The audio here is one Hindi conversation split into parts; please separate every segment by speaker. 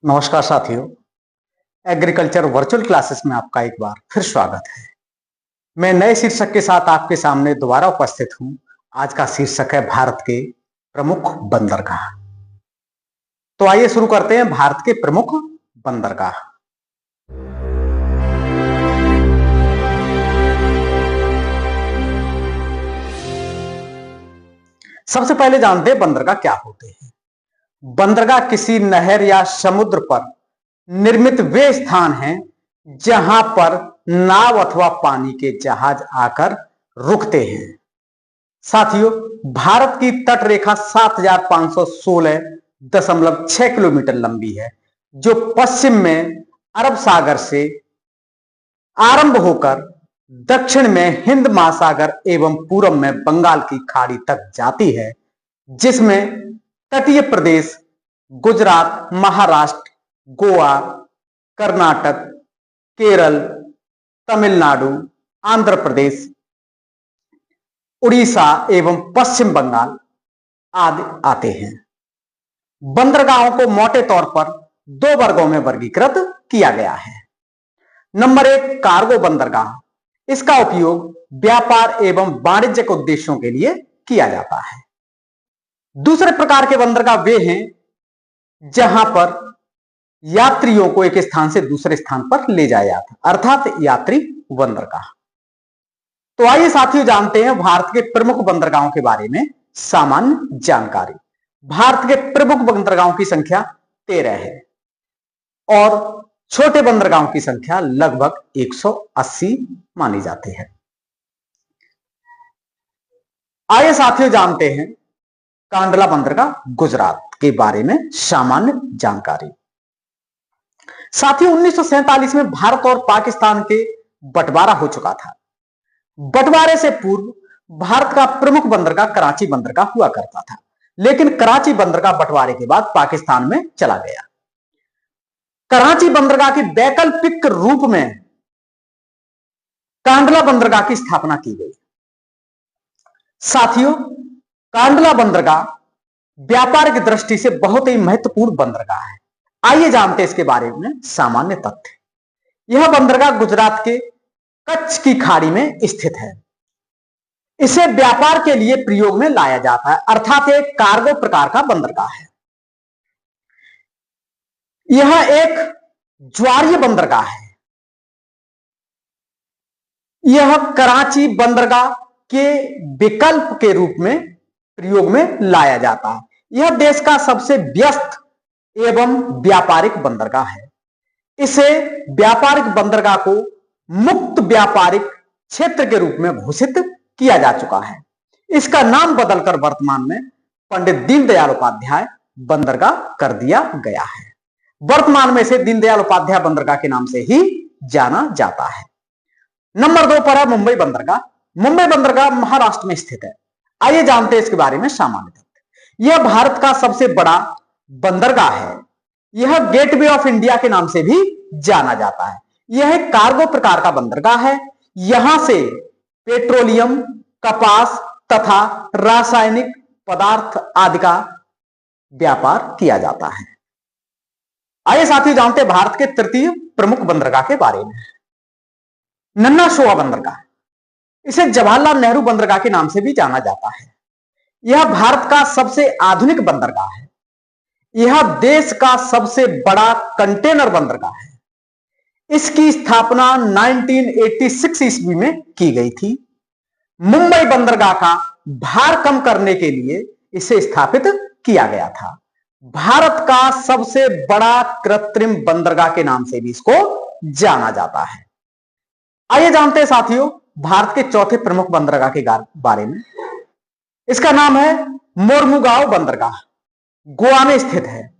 Speaker 1: नमस्कार साथियों। एग्रीकल्चर वर्चुअल क्लासेस में आपका एक बार फिर स्वागत है। मैं नए शीर्षक के साथ आपके सामने दोबारा उपस्थित हूं। आज का शीर्षक है भारत के प्रमुख बंदरगाह। तो आइए शुरू करते हैं भारत के प्रमुख बंदरगाह। सबसे पहले जानते हैं बंदरगाह क्या होते हैं। बंदरगाह किसी नहर या समुद्र पर निर्मित वे स्थान हैं जहां पर नाव अथवा पानी के जहाज आकर रुकते हैं। साथियों, भारत की तट रेखा 7,516.6 किलोमीटर लंबी है, जो पश्चिम में अरब सागर से आरंभ होकर दक्षिण में हिंद महासागर एवं पूर्व में बंगाल की खाड़ी तक जाती है, जिसमें तटीय प्रदेश गुजरात, महाराष्ट्र, गोवा, कर्नाटक, केरल, तमिलनाडु, आंध्र प्रदेश, उड़ीसा एवं पश्चिम बंगाल आदि आते हैं। बंदरगाहों को मोटे तौर पर दो वर्गों में वर्गीकृत किया गया है। नंबर 1, कार्गो बंदरगाह। इसका उपयोग व्यापार एवं वाणिज्यिक उद्देश्यों के लिए किया जाता है। दूसरे प्रकार के बंदरगाह वे हैं जहां पर यात्रियों को एक स्थान से दूसरे स्थान पर ले जाया जाता है, अर्थात यात्री बंदरगाह। तो आइए साथियों जानते हैं भारत के प्रमुख बंदरगाहों के बारे में सामान्य जानकारी। भारत के प्रमुख बंदरगाहों की संख्या 13 है और छोटे बंदरगाहों की संख्या लगभग 180 मानी जाती है। आइए साथियों जानते हैं कांडला बंदरगाह गुजरात के बारे में सामान्य जानकारी। साथियों, 1947 में भारत और पाकिस्तान के बंटवारा हो चुका था। बंटवारे से पूर्व भारत का प्रमुख बंदरगाह कराची बंदरगाह हुआ करता था, लेकिन कराची बंदरगाह बंटवारे के बाद पाकिस्तान में चला गया। कराची बंदरगाह के वैकल्पिक रूप में कांडला बंदरगाह की स्थापना की गई। साथियों, कांडला बंदरगाह व्यापार की दृष्टि से बहुत ही महत्वपूर्ण बंदरगाह है। आइए जानते हैं इसके बारे में सामान्य तथ्य। यह बंदरगाह गुजरात के कच्छ की खाड़ी में स्थित है। इसे व्यापार के लिए प्रयोग में लाया जाता है, अर्थात एक कार्गो प्रकार का बंदरगाह है। यह एक ज्वारीय बंदरगाह है। यह कराची बंदरगाह के विकल्प के रूप में प्रयोग में लाया जाता है। यह देश का सबसे व्यस्त एवं व्यापारिक बंदरगाह है। इसे व्यापारिक बंदरगाह को मुक्त व्यापारिक क्षेत्र के रूप में घोषित किया जा चुका है। इसका नाम बदलकर वर्तमान में पंडित दीनदयाल उपाध्याय बंदरगाह कर दिया गया है। वर्तमान में इसे दीनदयाल उपाध्याय बंदरगाह के नाम से ही जाना जाता है। नंबर 2 पर है मुंबई बंदरगाह। मुंबई बंदरगाह महाराष्ट्र में स्थित है। आइए जानते हैं इसके बारे में सामान्य तथ्य। यह भारत का सबसे बड़ा बंदरगाह है। यह गेटवे ऑफ इंडिया के नाम से भी जाना जाता है। यह एक कार्गो प्रकार का बंदरगाह है। यहां से पेट्रोलियम, कपास तथा रासायनिक पदार्थ आदि का व्यापार किया जाता है। आइए साथियों जानते हैं भारत के तृतीय प्रमुख बंदरगाह के बारे में। नन्ना शोवा बंदरगाह। इसे जवाहरलाल नेहरू बंदरगाह के नाम से भी जाना जाता है। यह भारत का सबसे आधुनिक बंदरगाह है। यह देश का सबसे बड़ा कंटेनर बंदरगाह है। इसकी स्थापना 1986 ईस्वी में की गई थी। मुंबई बंदरगाह का भार कम करने के लिए इसे स्थापित किया गया था। भारत का सबसे बड़ा कृत्रिम बंदरगाह के नाम से भी इसको जाना जाता है। आइए जानते हैं साथियों भारत के चौथे प्रमुख बंदरगाह के बारे में। इसका नाम है मोरमुगांव बंदरगाह, गोवा में स्थित है।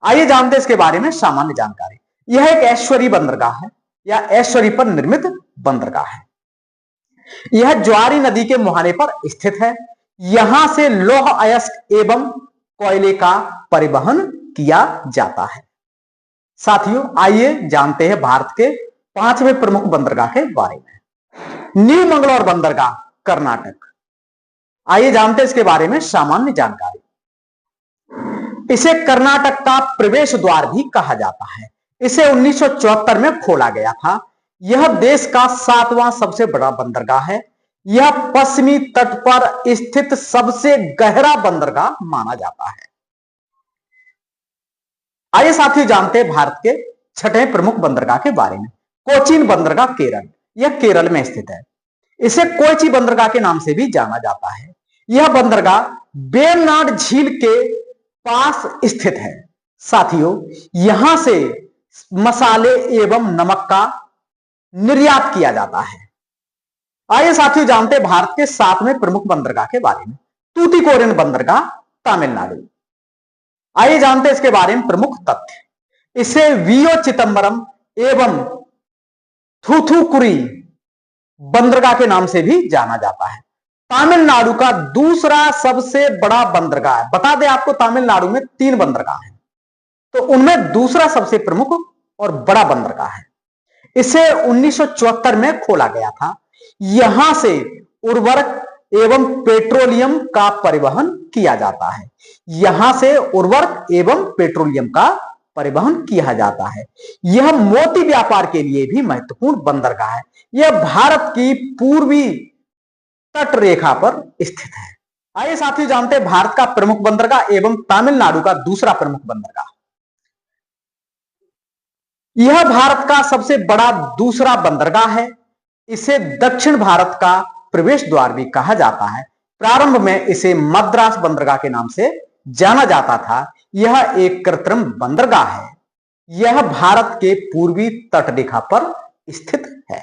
Speaker 1: आइए जानते हैं इसके बारे में सामान्य जानकारी। यह एक ऐश्वर्य बंदरगाह है या ऐश्वर्य पर निर्मित बंदरगाह है। यह ज्वारी नदी के मुहाने पर स्थित है। यहां से लौह अयस्क एवं कोयले का परिवहन किया जाता है। साथियों, आइए जानते हैं भारत के 5वें प्रमुख बंदरगाह के बारे में। न्यू मंगलौर बंदरगाह, कर्नाटक। आइए जानते हैं इसके बारे में सामान्य जानकारी। इसे कर्नाटक का प्रवेश द्वार भी कहा जाता है। इसे 1974 में खोला गया था। यह देश का 7वां सबसे बड़ा बंदरगाह है। यह पश्चिमी तट पर स्थित सबसे गहरा बंदरगाह माना जाता है। आइए साथियों जानते हैं भारत के छठे प्रमुख बंदरगाह के बारे में। कोचीन बंदरगाह केरल, यह केरल में स्थित है। इसे कोच्चि बंदरगाह के नाम से भी जाना जाता है। यह बंदरगाह वेम्बनाड झील के पास स्थित है। साथियों, यहां से मसाले एवं नमक का निर्यात किया जाता है। आइए साथियों जानते हैं भारत के 7वें प्रमुख बंदरगाह के बारे में। तूतीकोरिन बंदरगाह, तमिलनाडु। आइए जानते हैं इसके बारे में प्रमुख तथ्य। इसे वीओ चिदंबरम एवं थूथुकुडी बंदरगाह के नाम से भी जाना जाता है। तमिलनाडु का दूसरा सबसे बड़ा बंदरगाह है। बता दें आपको, तमिलनाडु में 3 बंदरगाह हैं, तो उनमें दूसरा सबसे प्रमुख और बड़ा बंदरगाह है। इसे 1974 में खोला गया था। यहां से उर्वरक एवं पेट्रोलियम का परिवहन किया जाता है। यहां से उर्वरक एवं पेट्रोलियम का परिवहन किया जाता है। यह मोती व्यापार के लिए भी महत्वपूर्ण बंदरगाह है। यह भारत की पूर्वी तट रेखा पर स्थित है। आइए साथियों जानते हैं भारत का प्रमुख बंदरगाह एवं तमिलनाडु का दूसरा प्रमुख बंदरगाह। यह भारत का सबसे बड़ा दूसरा बंदरगाह है। इसे दक्षिण भारत का प्रवेश द्वार भी कहा जाता है। प्रारंभ में इसे मद्रास बंदरगाह के नाम से जाना जाता था। यह एक कृत्रिम बंदरगाह है। यह भारत के पूर्वी तट रेखा पर स्थित है।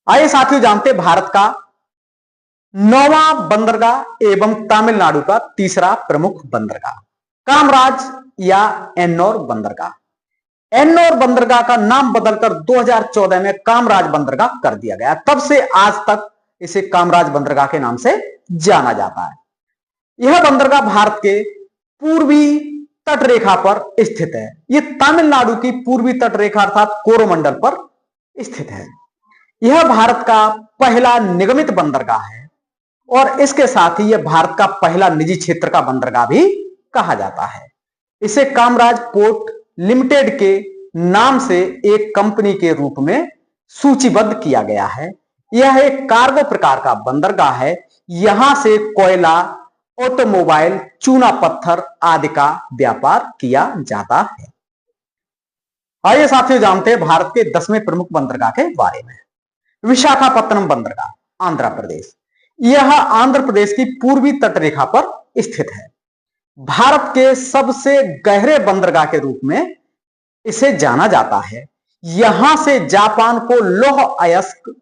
Speaker 1: आइए साथियों जानते हैं भारत का 9वां बंदरगाह एवं तमिलनाडु का तीसरा प्रमुख बंदरगाह, कामराज या एन्नोर बंदरगाह। एन्नोर बंदरगाह का नाम बदलकर 2014 में कामराज बंदरगाह कर दिया गया। तब से आज तक इसे कामराज बंदरगाह के नाम से जाना जाता है। यह बंदरगाह भारत के पूर्वी तट रेखा पर स्थित है। यह तमिलनाडु की पूर्वी तट रेखा अर्थात कोरोमंडल पर स्थित है। यह भारत का पहला निगमित बंदरगाह है और इसके साथ ही यह भारत का पहला निजी क्षेत्र का बंदरगाह भी कहा जाता है। इसे कामराज पोर्ट लिमिटेड के नाम से एक कंपनी के रूप में सूचीबद्ध किया गया है। यह एक कार्गो प्रकार का बंदरगाह है। यहां से कोयला, ऑटोमोबाइल, चूना पत्थर आदि का व्यापार किया जाता है। आइए साथियों जानते हैं भारत के 10वें प्रमुख बंदरगाह के बारे में। विशाखापत्तनम बंदरगाह, आंध्र प्रदेश। यह आंध्र प्रदेश की पूर्वी तट रेखा पर स्थित है। भारत के सबसे गहरे बंदरगाह के रूप में इसे जाना जाता है। यहां से जापान को लौह अयस्क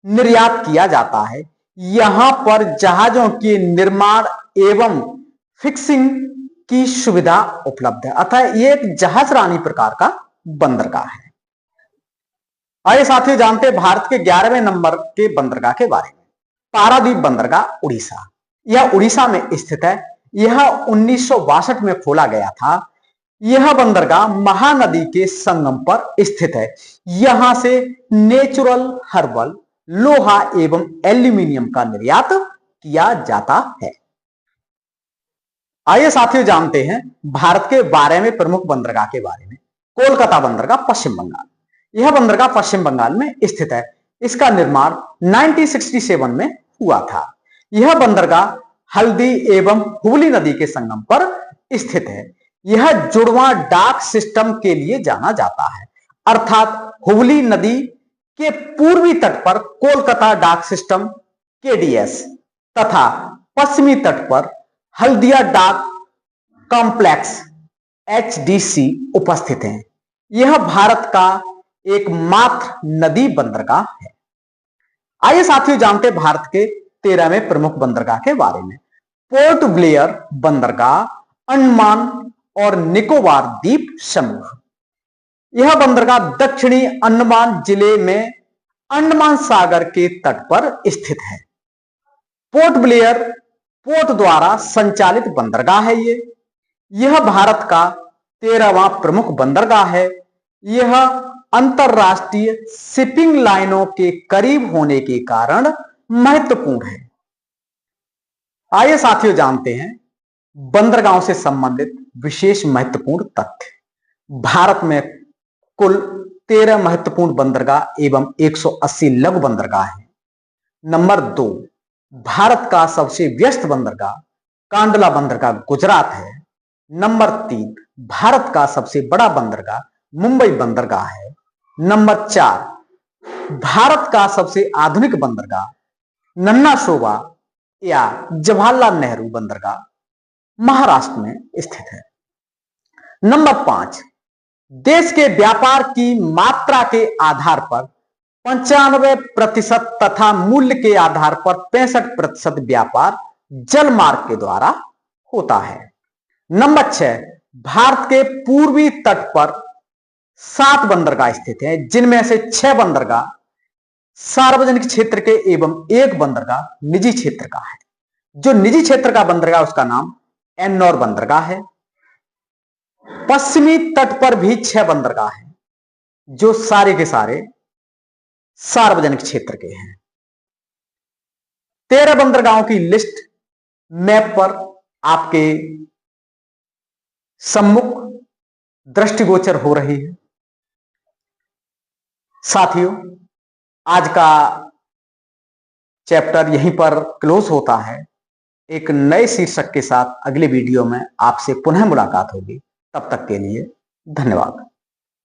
Speaker 1: निर्यात किया जाता है। यहां पर जहाजों के निर्माण एवं फिक्सिंग की सुविधा उपलब्ध है। अतः यह एक जहाज रानी प्रकार का बंदरगाह है। आइए साथियों जानते हैं भारत के 11वें नंबर के बंदरगाह के बारे में। पारादीप बंदरगाह, उड़ीसा। यह उड़ीसा में स्थित है। यह 1962 में खोला गया था। यह बंदरगाह महानदी के संगम पर स्थित है। यहां से नेचुरल हर्बल, लोहा एवं एल्यूमिनियम का निर्यात किया जाता है। आइए साथियों जानते हैं भारत के 12वें प्रमुख बंदरगाह के बारे में। कोलकाता बंदरगाह, पश्चिम बंगाल। यह बंदरगाह पश्चिम बंगाल में स्थित है। इसका निर्माण 1967 में हुआ था। यह बंदरगाह हल्दी एवं हुगली नदी के संगम पर स्थित है। यह जुड़वां डाक सिस्टम के लिए जाना जाता है, अर्थात हुगली नदी के पूर्वी तट पर कोलकाता डाक सिस्टम केडीएस तथा पश्चिमी तट पर हल्दिया डाक कॉम्प्लेक्स एचडीसी उपस्थित है। यह भारत का एकमात्र नदी बंदरगाह है। आइए साथियों जानते हैं भारत के 13वें प्रमुख बंदरगाह के बारे में। पोर्ट ब्लेयर बंदरगाह, अंडमान और निकोबार द्वीप समूह। यह बंदरगाह दक्षिणी अंडमान जिले में अंडमान सागर के तट पर स्थित है। पोर्ट ब्लेयर पोर्ट द्वारा संचालित बंदरगाह है। यह भारत का 13वां प्रमुख बंदरगाह है। यह अंतरराष्ट्रीय शिपिंग लाइनों के करीब होने के कारण महत्वपूर्ण है। आइए साथियों जानते हैं बंदरगाहों से संबंधित विशेष महत्वपूर्ण तथ्य। भारत में कुल 13 महत्वपूर्ण बंदरगाह एवं 180 लघु बंदरगाह हैं। नंबर 2, भारत का सबसे व्यस्त बंदरगाह कांडला बंदरगाह गुजरात है। नंबर 3, भारत का सबसे बड़ा बंदरगाह मुंबई बंदरगाह है। नंबर 4, भारत का सबसे आधुनिक बंदरगाह नन्ना शोभा या जवाहरलाल नेहरू बंदरगाह महाराष्ट्र में स्थित है। नंबर 5, देश के व्यापार की मात्रा के आधार पर 95% तथा मूल्य के आधार पर 65% व्यापार जल मार्ग के द्वारा होता है। नंबर 6, भारत के पूर्वी तट पर 7 बंदरगाह स्थित हैं, जिनमें से 6 बंदरगाह सार्वजनिक क्षेत्र के एवं 1 बंदरगाह निजी क्षेत्र का है। जो निजी क्षेत्र का बंदरगाह उसका नाम एन्नौर बंदरगाह है। पश्चिमी तट पर भी 6 बंदरगाह हैं, जो सारे के सारे सार्वजनिक क्षेत्र के हैं। 13 बंदरगाहों की लिस्ट मैप पर आपके सम्मुख दृष्टिगोचर हो रही है। साथियों, आज का चैप्टर यहीं पर क्लोज होता है। एक नए शीर्षक के साथ अगले वीडियो में आपसे पुनः मुलाकात होगी। तब तक के लिए धन्यवाद।